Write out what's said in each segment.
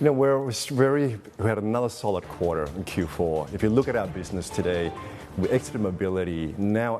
We had another solid quarter in Q4. If you look at our business today, we exited mobility now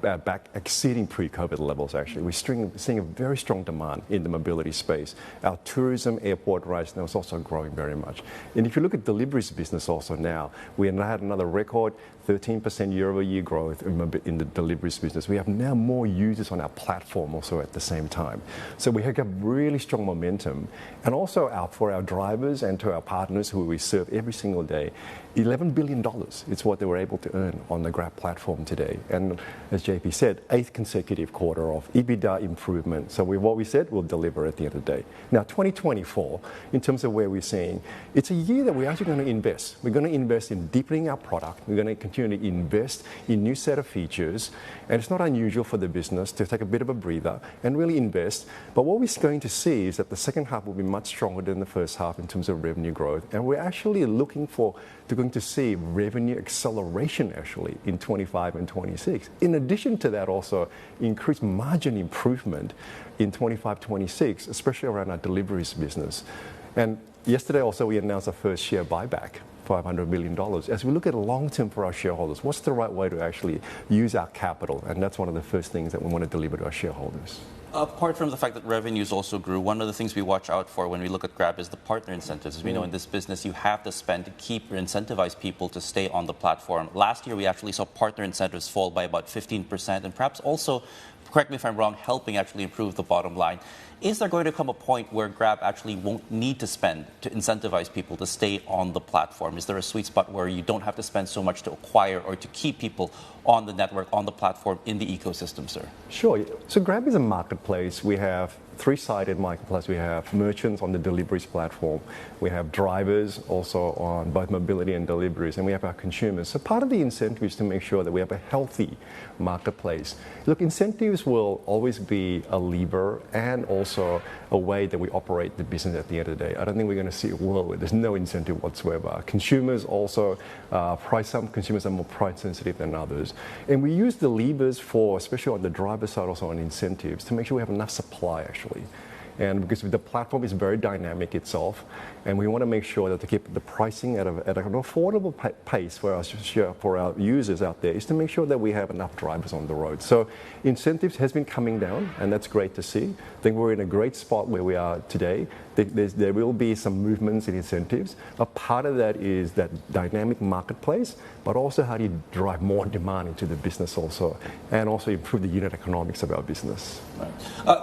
back exceeding pre-COVID levels, actually. We're seeing a very strong demand in the mobility space. Our tourism airport rides now is also growing very much. And if you look at deliveries business also now, we had another record 13% year-over-year growth in the deliveries business. We have now more users on our platform also at the same time. So we have got really strong momentum. And also for our drivers and to our partners who we serve every single day, $11 billion is what they were able to earn on the Grab platform today. And as JP said, 8th consecutive quarter of EBITDA improvement. So what we said, we'll deliver at the end of the day. Now, 2024, in terms of where we're seeing, it's a year that we're actually going to invest. We're going to invest in deepening our product. We're going to continue to invest in new set of features. And it's not unusual for the business to take a bit of a breather and really invest. But what we're going to see is that the second half will be much stronger than the first half in terms of revenue growth. And we're actually going to see revenue acceleration actually in 25 and 26. In addition to that, also increased margin improvement in 25, 26, especially around our deliveries business. And yesterday also we announced our first share buyback, $500 million. As we look at long term for our shareholders, what's the right way to actually use our capital? And that's one of the first things that we want to deliver to our shareholders. Apart from the fact that revenues also grew, one of the things we watch out for when we look at Grab is the partner incentives. As we know in this business, you have to spend to keep or incentivize people to stay on the platform. Last year, we actually saw partner incentives fall by about 15%, and perhaps also, correct me if I'm wrong, helping actually improve the bottom line. Is there going to come a point where Grab actually won't need to spend to incentivize people to stay on the platform? Is there a sweet spot where you don't have to spend so much to acquire or to keep people on the network, on the platform, in the ecosystem, sir? Sure. So Grab is a marketplace. We have three-sided marketplace. We have merchants on the deliveries platform. We have drivers also on both mobility and deliveries. And we have our consumers. So part of the incentive is to make sure that we have a healthy marketplace. Look, incentives will always be a lever and also a way that we operate the business at the end of the day. I don't think we're going to see a world where there's no incentive whatsoever. Consumers also, some consumers are more price sensitive than others. And we use the levers for, especially on the driver side, also on incentives, to make sure we have enough supply actually. And because the platform is very dynamic itself, and we want to make sure that to keep the pricing at an affordable pace for our users out there is to make sure that we have enough drivers on the road. So incentives has been coming down, and that's great to see. I think we're in a great spot where we are today. There will be some movements in incentives. A part of that is that dynamic marketplace, but also how do you drive more demand into the business also, and also improve the unit economics of our business. Right.